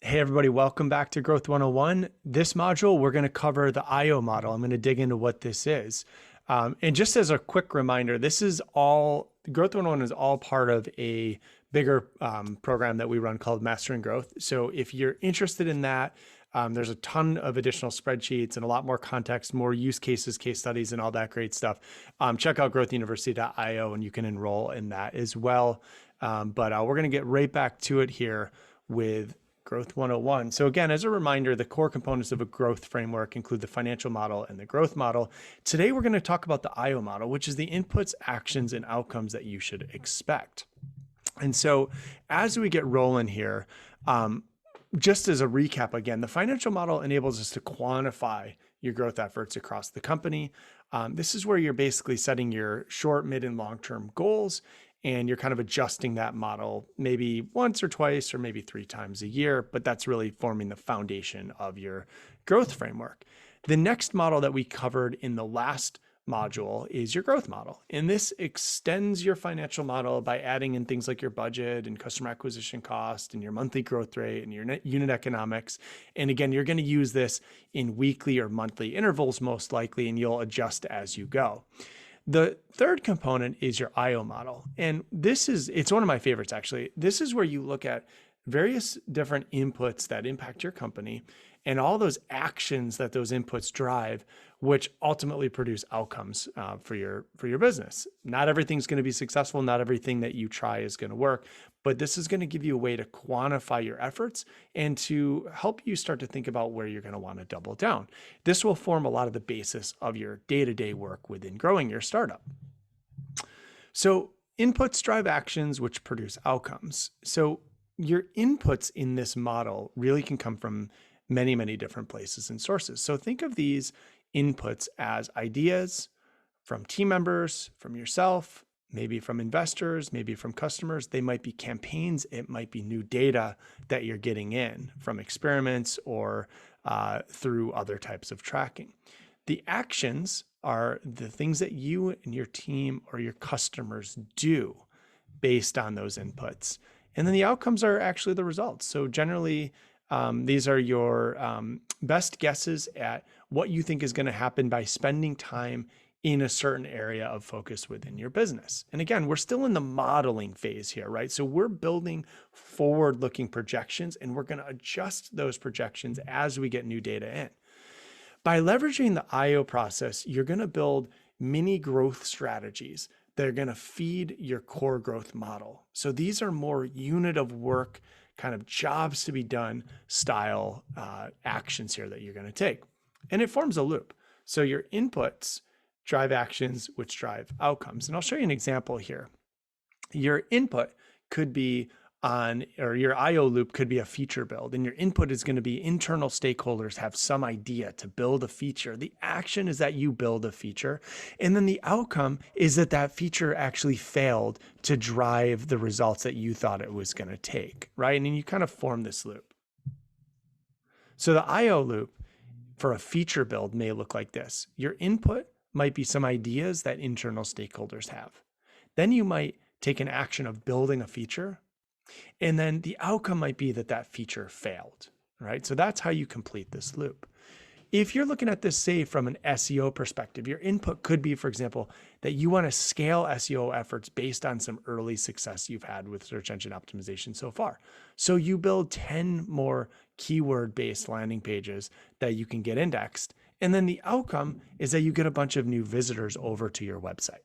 Hey everybody, welcome back to Growth 101. This module, we're going to cover the IAO model. I'm going to dig into what this is. And just as a quick reminder, this is all, Growth 101 is all part of a bigger program that we run called Mastering Growth. So if you're interested in that, there's a ton of additional spreadsheets and a lot more context, more use cases, case studies, and all that great stuff. Check out growthuniversity.io and you can enroll in that as well. But we're going to get right back to it here with Growth 101. So again, as a reminder, the core components of a growth framework include the financial model and the growth model. Today, we're going to talk about the IAO model, which is the inputs, actions, and outcomes that you should expect. And so as we get rolling here, just as a recap again, the financial model enables us to quantify your growth efforts across the company. This is where you're basically setting your short, mid, and long-term goals, and you're kind of adjusting that model maybe once or twice or maybe 3 times a year, but that's really forming the foundation of your growth framework. The next model that we covered in the last module is your growth model. And this extends your financial model by adding in things like your budget and customer acquisition cost and your monthly growth rate and your net unit economics. And again, you're going to use this in weekly or monthly intervals most likely, and you'll adjust as you go. The third component is your IAO model. And it's one of my favorites actually. This is where you look at various different inputs that impact your company and all those actions that those inputs drive, which ultimately produce outcomes for your business. Not everything's going to be successful. Not everything that you try is going to work, but this is going to give you a way to quantify your efforts and to help you start to think about where you're going to want to double down. This will form a lot of the basis of your day-to-day work within growing your startup. So inputs drive actions, which produce outcomes. So your inputs in this model really can come from many, many different places and sources. So think of these inputs as ideas from team members, from yourself, maybe from investors, maybe from customers. They might be campaigns. It might be new data that you're getting in from experiments or through other types of tracking. The actions are the things that you and your team or your customers do based on those inputs. And then the outcomes are actually the results. So generally, these are your best guesses at what you think is going to happen by spending time in a certain area of focus within your business. And again, we're still in the modeling phase here, right? So we're building forward-looking projections, and we're going to adjust those projections as we get new data in. By leveraging the IAO process, you're going to build mini growth strategies that are going to feed your core growth model. So these are more unit of work, kind of jobs to be done style actions here that you're going to take. And it forms a loop. So your inputs drive actions, which drive outcomes. And I'll show you an example here. Your input could be or your IAO loop could be a feature build, and your input is going to be internal stakeholders have some idea to build a feature. The action is that you build a feature, and then the outcome is that that feature actually failed to drive the results that you thought it was going to take, right? And you kind of form this loop. So the IAO loop for a feature build may look like this. Your input might be some ideas that internal stakeholders have. Then you might take an action of building a feature, and then the outcome might be that that feature failed, right? So that's how you complete this loop. If you're looking at this, say, from an SEO perspective, your input could be, for example, that you want to scale SEO efforts based on some early success you've had with search engine optimization so far. So you build 10 more keyword-based landing pages that you can get indexed. And then the outcome is that you get a bunch of new visitors over to your website.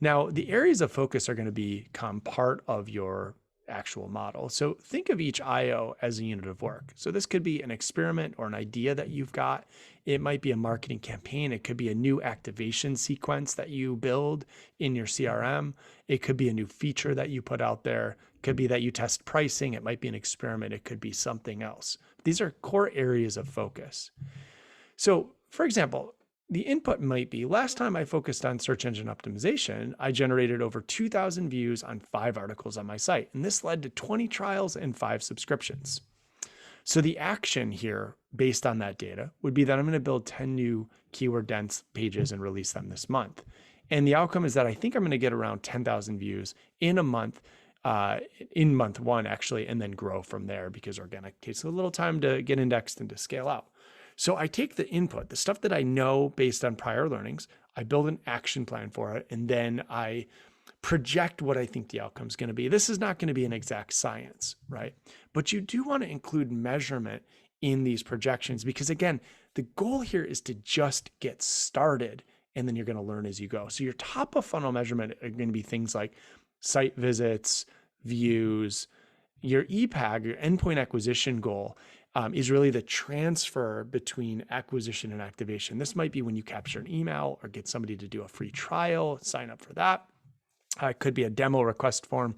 Now, the areas of focus are going to become part of your actual model. So think of each IAO as a unit of work. So this could be an experiment or an idea that you've got. It might be a marketing campaign. It could be a new activation sequence that you build in your CRM. It could be a new feature that you put out there. It could be that you test pricing. It might be an experiment. It could be something else. These are core areas of focus. So for example, the input might be, last time I focused on search engine optimization, I generated over 2,000 views on 5 articles on my site. And this led to 20 trials and 5 subscriptions. So the action here, based on that data, would be that I'm going to build 10 new keyword dense pages and release them this month. And the outcome is that I think I'm going to get around 10,000 views in a month in month one actually, and then grow from there because organic takes a little time to get indexed and to scale out. So I take the input, the stuff that I know based on prior learnings, I build an action plan for it, and then I project what I think the outcome is going to be. This is not going to be an exact science, right? But you do want to include measurement in these projections because, again, the goal here is to just get started, and then you're going to learn as you go. So your top of funnel measurement are going to be things like site visits, views. Your EPAG, your endpoint acquisition goal, is really the transfer between acquisition and activation. This might be when you capture an email or get somebody to do a free trial, sign up for that. It could be a demo request form.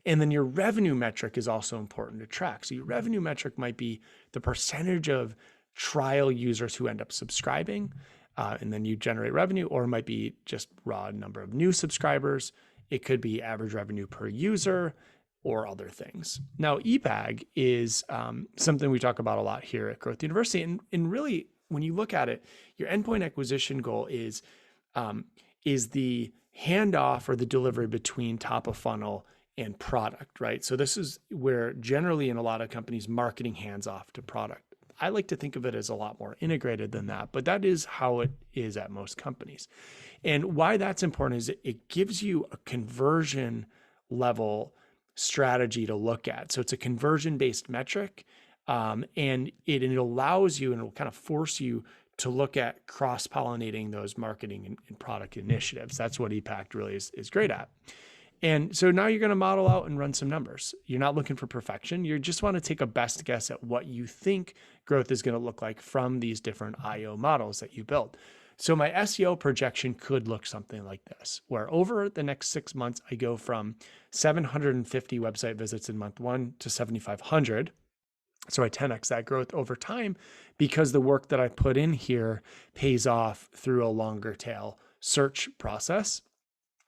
And then your revenue metric is also important to track. So your revenue metric might be the percentage of trial users who end up subscribing, and then you generate revenue, or it might be just raw number of new subscribers. It could be average revenue per user or other things. Now, EPAG is something we talk about a lot here at Growth University. And really, when you look at it, your endpoint acquisition goal is the handoff or the delivery between top of funnel and product, right? So this is where generally in a lot of companies, marketing hands off to product. I like to think of it as a lot more integrated than that, but that is how it is at most companies. And why that's important is it gives you a conversion level strategy to look at. So it's a conversion-based metric, and it allows you and it will kind of force you to look at cross-pollinating those marketing and product initiatives. That's what EPAC really is great at. And so now you're going to model out and run some numbers. You're not looking for perfection. You just want to take a best guess at what you think growth is going to look like from these different IO models that you built. So my SEO projection could look something like this, where over the next 6 months, I go from 750 website visits in month one to 7,500. So I 10x that growth over time because the work that I put in here pays off through a longer tail search process.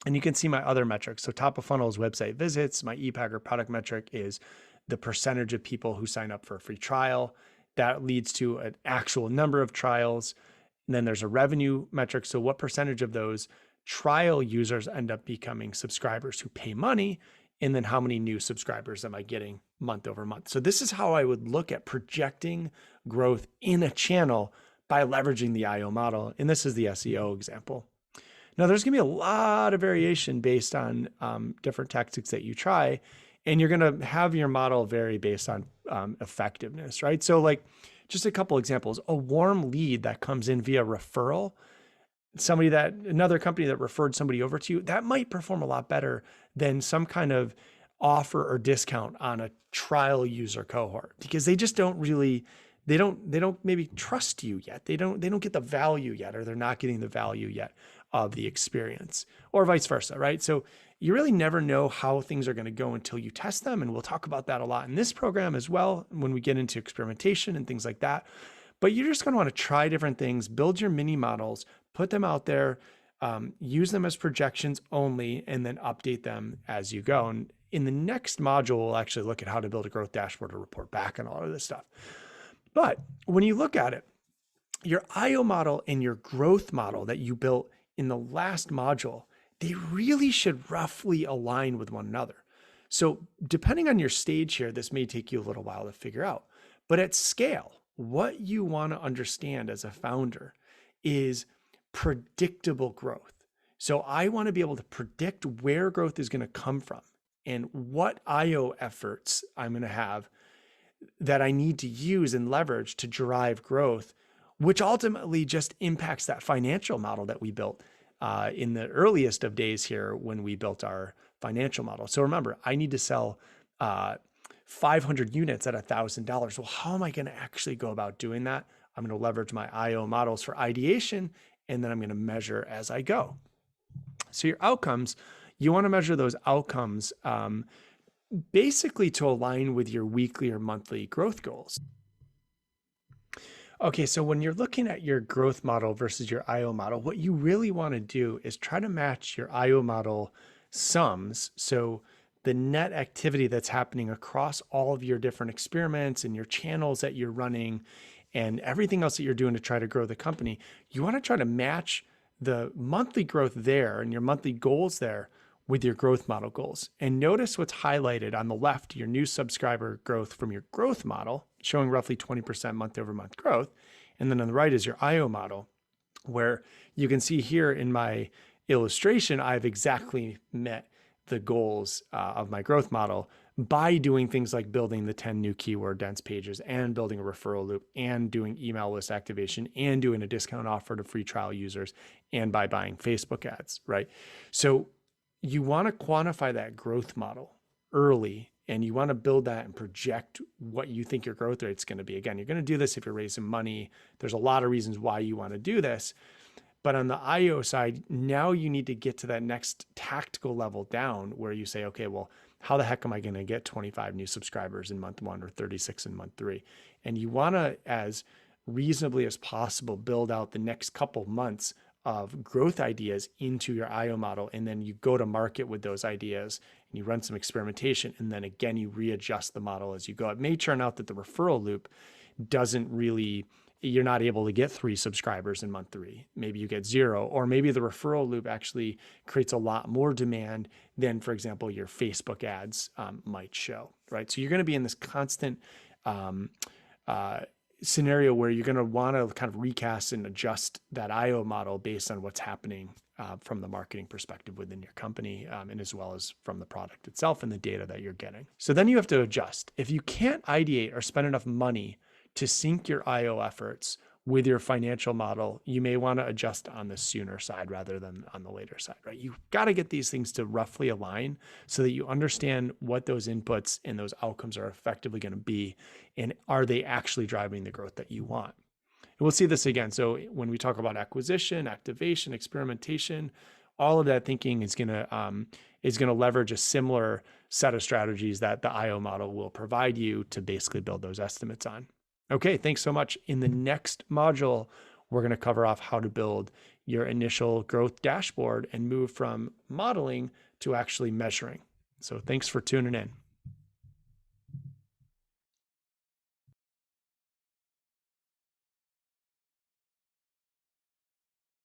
And you can see my other metrics. So top of funnel is website visits. My EPAG or product metric is the percentage of people who sign up for a free trial. That leads to an actual number of trials. And then there's a revenue metric. So what percentage of those trial users end up becoming subscribers who pay money? And then how many new subscribers am I getting month over month? So this is how I would look at projecting growth in a channel by leveraging the IO model. And this is the SEO example. Now, there's going to be a lot of variation based on different tactics that you try, and you're going to have your model vary based on effectiveness, right? So like just a couple examples, a warm lead that comes in via referral, another company that referred somebody over to you, that might perform a lot better than some kind of offer or discount on a trial user cohort because they just don't really, they don't maybe trust you yet. They don't get the value yet, or they're not getting the value yet of the experience, or vice versa, right? So you really never know how things are going to go until you test them. And we'll talk about that a lot in this program as well when we get into experimentation and things like that. But you're just going to want to try different things, build your mini models, put them out there, use them as projections only, and then update them as you go. And in the next module, we'll actually look at how to build a growth dashboard to report back on all of this stuff. But when you look at it, your IO model and your growth model that you built in the last module, they really should roughly align with one another. So depending on your stage here, this may take you a little while to figure out. But at scale, what you want to understand as a founder is predictable growth. So I want to be able to predict where growth is going to come from and what IO efforts I'm going to have that I need to use and leverage to drive growth, which ultimately just impacts that financial model that we built in the earliest of days here when we built our financial model. So remember, I need to sell 500 units at $1,000. Well, how am I going to actually go about doing that? I'm going to leverage my IO models for ideation, and then I'm going to measure as I go. So your outcomes, you want to measure those outcomes basically to align with your weekly or monthly growth goals. Okay, so when you're looking at your growth model versus your IO model, what you really want to do is try to match your IO model sums. So the net activity that's happening across all of your different experiments and your channels that you're running and everything else that you're doing to try to grow the company, you want to try to match the monthly growth there and your monthly goals there with your growth model goals. And notice what's highlighted on the left, your new subscriber growth from your growth model, showing roughly 20% month over month growth. And then on the right is your IO model, where you can see here in my illustration, I've exactly met the goals of my growth model by doing things like building the 10 new keyword dense pages and building a referral loop and doing email list activation and doing a discount offer to free trial users and by buying Facebook ads, right? So you want to quantify that growth model early, and you want to build that and project what you think your growth rate's going to be. Again, you're going to do this if you're raising money. There's a lot of reasons why you want to do this. But on the IO side, now you need to get to that next tactical level down where you say, okay, well, how the heck am I going to get 25 new subscribers in month 1 or 36 in month 3? And you want to, as reasonably as possible, build out the next couple months of growth ideas into your IO model. And then you go to market with those ideas and you run some experimentation. And then again, you readjust the model as you go. It may turn out that the referral loop doesn't really, you're not able to get 3 subscribers in month 3. Maybe you get 0, or maybe the referral loop actually creates a lot more demand than, for example, your Facebook ads might show, right? So you're going to be in this constant scenario where you're going to want to kind of recast and adjust that IO model based on what's happening from the marketing perspective within your company, and as well as from the product itself and the data that you're getting. So then you have to adjust. If you can't ideate or spend enough money to sync your IO efforts with your financial model, you may want to adjust on the sooner side rather than on the later side, right? You've got to get these things to roughly align so that you understand what those inputs and those outcomes are effectively going to be, and are they actually driving the growth that you want? And we'll see this again. So when we talk about acquisition, activation, experimentation, all of that thinking is going to leverage a similar set of strategies that the IO model will provide you to basically build those estimates on. Okay, thanks so much. In the next module, we're going to cover off how to build your initial growth dashboard and move from modeling to actually measuring. So thanks for tuning in.